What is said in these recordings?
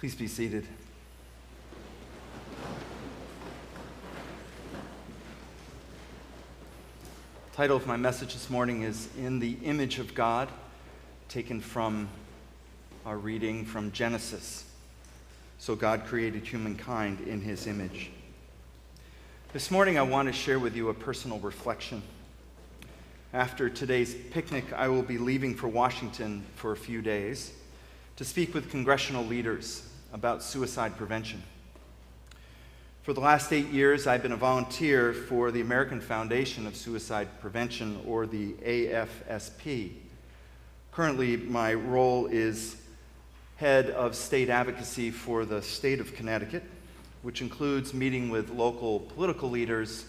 Please be seated. The title of my message this morning is In the Image of God, taken from our reading from Genesis. So God created humankind in his image. This morning I want to share with you a personal reflection. After today's picnic, I will be leaving for Washington for a few days to speak with congressional leaders about suicide prevention. For the last 8 years, I've been a volunteer for the American Foundation of Suicide Prevention, or the AFSP. Currently, my role is head of state advocacy for the state of Connecticut, which includes meeting with local political leaders,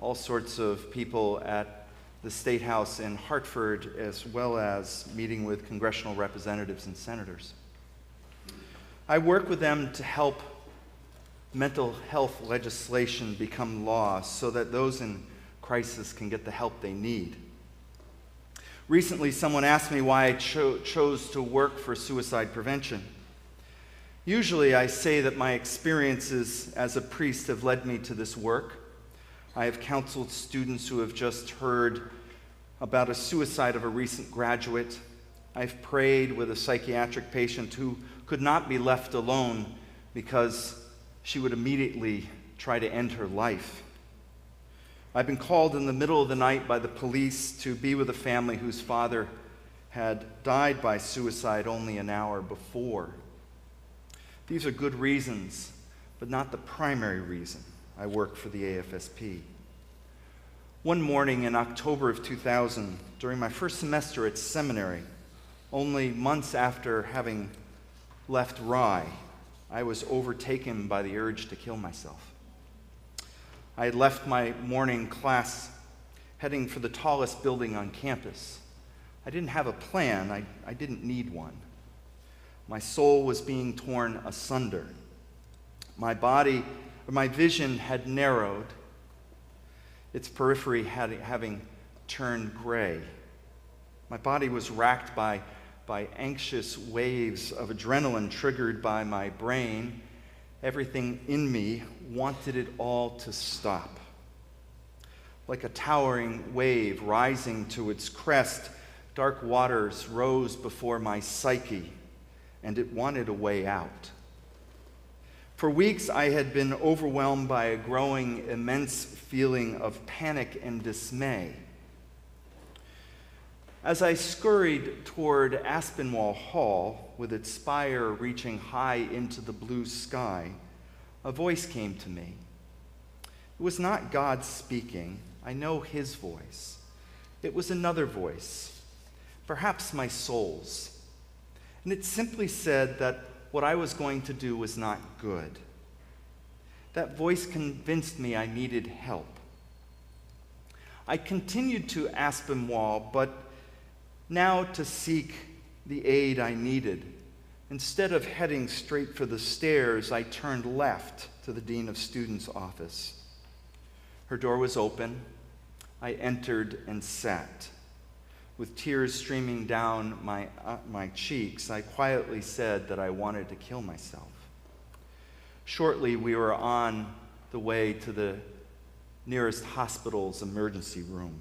all sorts of people at the State House in Hartford, as well as meeting with congressional representatives and senators. I work with them to help mental health legislation become law so that those in crisis can get the help they need. Recently, someone asked me why I chose to work for suicide prevention. Usually, I say that my experiences as a priest have led me to this work. I have counseled students who have just heard about a suicide of a recent graduate. I've prayed with a psychiatric patient who could not be left alone because she would immediately try to end her life. I've been called in the middle of the night by the police to be with a family whose father had died by suicide only an hour before. These are good reasons, but not the primary reason I work for the AFSP. One morning in October of 2000, during my first semester at seminary, only months after having left Rye, I was overtaken by the urge to kill myself. I had left my morning class heading for the tallest building on campus. I didn't have a plan. I didn't need one. My soul was being torn asunder. My vision had narrowed, its periphery having turned gray. My body was racked by anxious waves of adrenaline triggered by my brain. Everything in me wanted it all to stop. Like a towering wave rising to its crest, dark waters rose before my psyche, and it wanted a way out. For weeks, I had been overwhelmed by a growing, immense feeling of panic and dismay. As I scurried toward Aspinwall Hall, with its spire reaching high into the blue sky, a voice came to me. It was not God speaking. I know his voice. It was another voice, perhaps my soul's. And it simply said that what I was going to do was not good. That voice convinced me I needed help. I continued to Aspinwall, but now to seek the aid I needed. Instead of heading straight for the stairs, I turned left to the Dean of Students' office. Her door was open. I entered and sat. With tears streaming down my cheeks, I quietly said that I wanted to kill myself. Shortly, we were on the way to the nearest hospital's emergency room.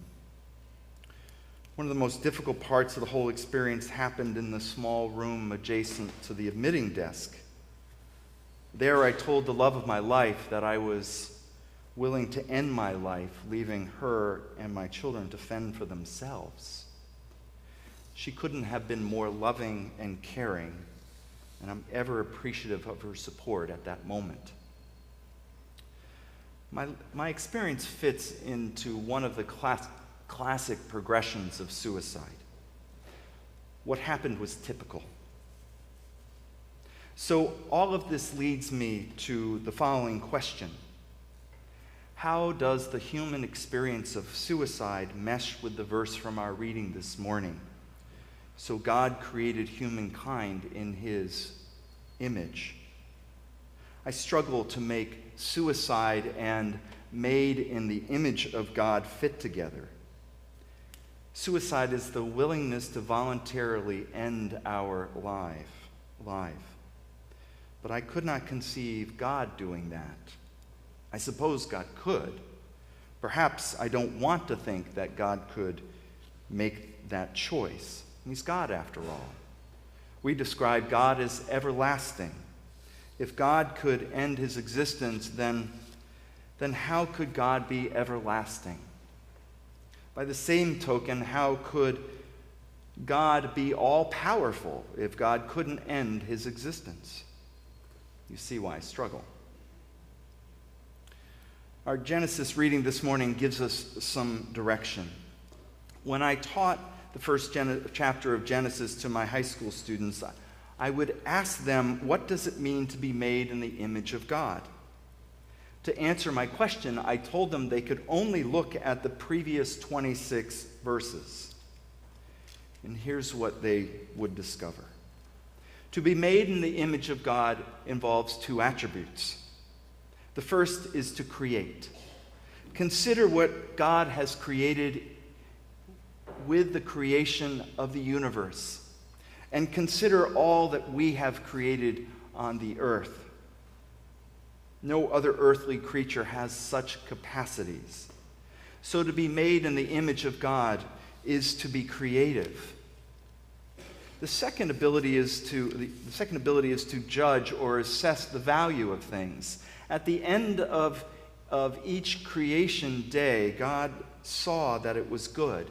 One of the most difficult parts of the whole experience happened in the small room adjacent to the admitting desk. There, I told the love of my life that I was willing to end my life, leaving her and my children to fend for themselves. She couldn't have been more loving and caring, and I'm ever appreciative of her support at that moment. My experience fits into one of the classic progressions of suicide. What happened was typical. So all of this leads me to the following question. How does the human experience of suicide mesh with the verse from our reading this morning? So God created humankind in his image. I struggle to make suicide and made in the image of God fit together. Suicide is the willingness to voluntarily end our life. but I could not conceive God doing that. I suppose God could. Perhaps I don't want to think that God could make that choice. He's God after all. We describe God as everlasting. If God could end his existence, then how could God be everlasting? By the same token, how could God be all-powerful if God couldn't end his existence? You see why I struggle. Our Genesis reading this morning gives us some direction. When I taught the first chapter of Genesis to my high school students, I would ask them, what does it mean to be made in the image of God? To answer my question, I told them they could only look at the previous 26 verses. And here's what they would discover. To be made in the image of God involves two attributes. The first is to create. Consider what God has created with the creation of the universe, and consider all that we have created on the earth. No other earthly creature has such capacities. So to be made in the image of God is to be creative. The second ability is to judge or assess the value of things. At the end of each creation day, God saw that it was good.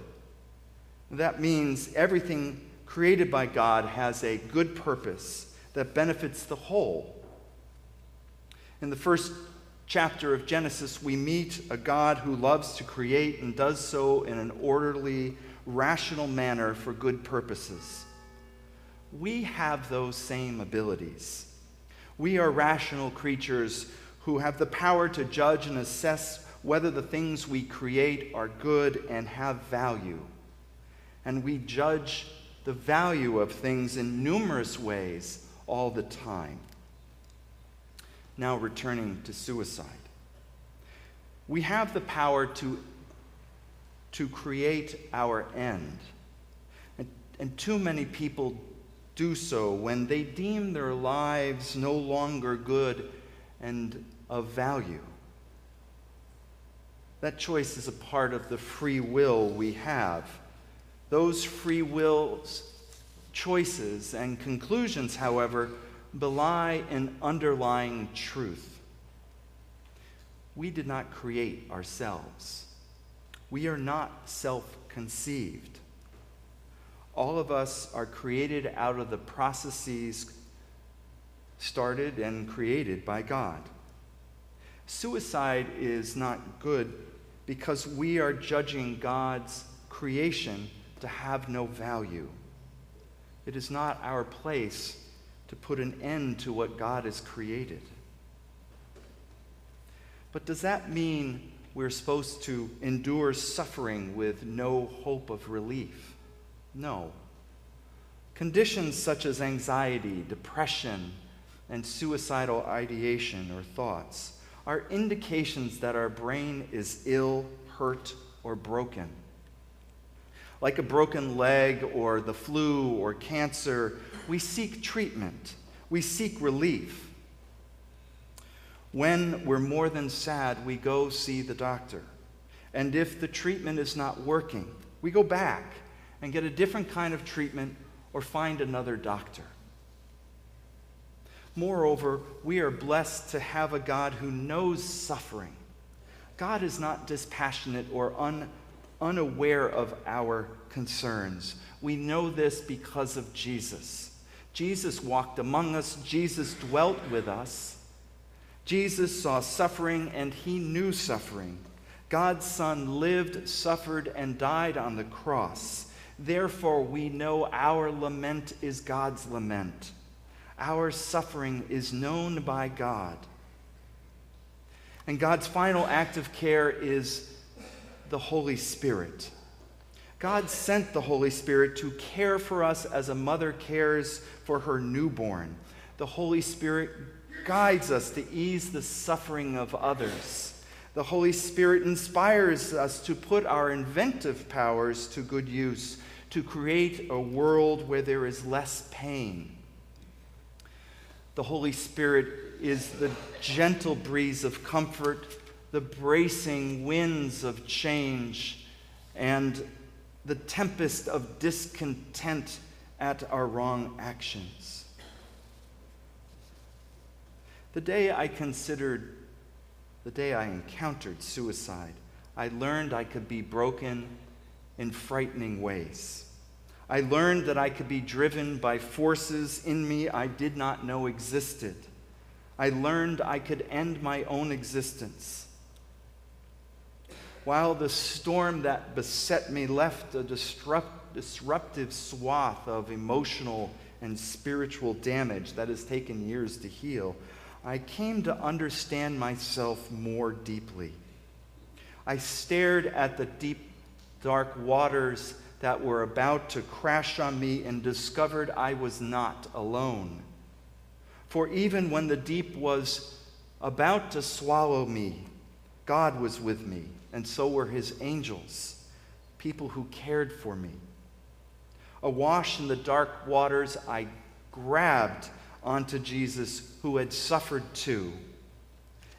That means everything created by God has a good purpose that benefits the whole. In the first chapter of Genesis, we meet a God who loves to create and does so in an orderly, rational manner for good purposes. We have those same abilities. We are rational creatures who have the power to judge and assess whether the things we create are good and have value. And we judge the value of things in numerous ways all the time. Now returning to suicide. We have the power to create our end. And too many people do so when they deem their lives no longer good and of value. That choice is a part of the free will we have. Those free will choices and conclusions, however, belie an underlying truth. We did not create ourselves. We are not self-conceived. All of us are created out of the processes started and created by God. Suicide is not good because we are judging God's creation to have no value. It is not our place to put an end to what God has created. But does that mean we're supposed to endure suffering with no hope of relief? No. Conditions such as anxiety, depression, and suicidal ideation or thoughts are indications that our brain is ill, hurt, or broken. Like a broken leg or the flu or cancer, we seek treatment. We seek relief. When we're more than sad, we go see the doctor. And if the treatment is not working, we go back and get a different kind of treatment or find another doctor. Moreover, we are blessed to have a God who knows suffering. God is not dispassionate or unaware of our concerns. We know this because of Jesus. Jesus walked among us. Jesus dwelt with us. Jesus saw suffering and he knew suffering. God's Son lived, suffered, and died on the cross. Therefore, we know our lament is God's lament. Our suffering is known by God. And God's final act of care is the Holy Spirit. God sent the Holy Spirit to care for us as a mother cares for her newborn. The Holy Spirit guides us to ease the suffering of others. The Holy Spirit inspires us to put our inventive powers to good use, to create a world where there is less pain. The Holy Spirit is the gentle breeze of comfort, the bracing winds of change, and the tempest of discontent at our wrong actions. The day I encountered suicide, I learned I could be broken in frightening ways. I learned that I could be driven by forces in me I did not know existed. I learned I could end my own existence. While the storm that beset me left a disruptive swath of emotional and spiritual damage that has taken years to heal, I came to understand myself more deeply. I stared at the deep, dark waters that were about to crash on me and discovered I was not alone. For even when the deep was about to swallow me, God was with me, and so were his angels, people who cared for me. Awash in the dark waters, I grabbed onto Jesus, who had suffered too.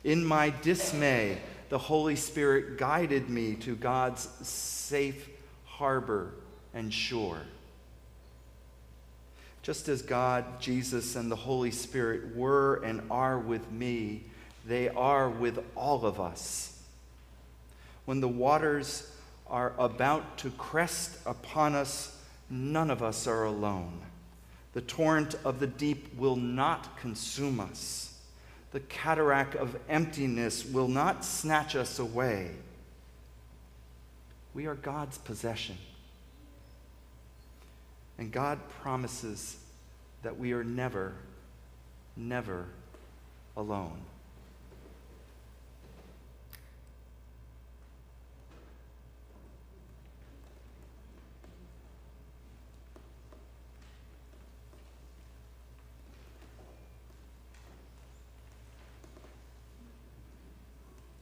In my dismay, the Holy Spirit guided me to God's safe harbor and shore. Just as God, Jesus, and the Holy Spirit were and are with me, they are with all of us. When the waters are about to crest upon us, none of us are alone. The torrent of the deep will not consume us. The cataract of emptiness will not snatch us away. We are God's possession. And God promises that we are never, never alone.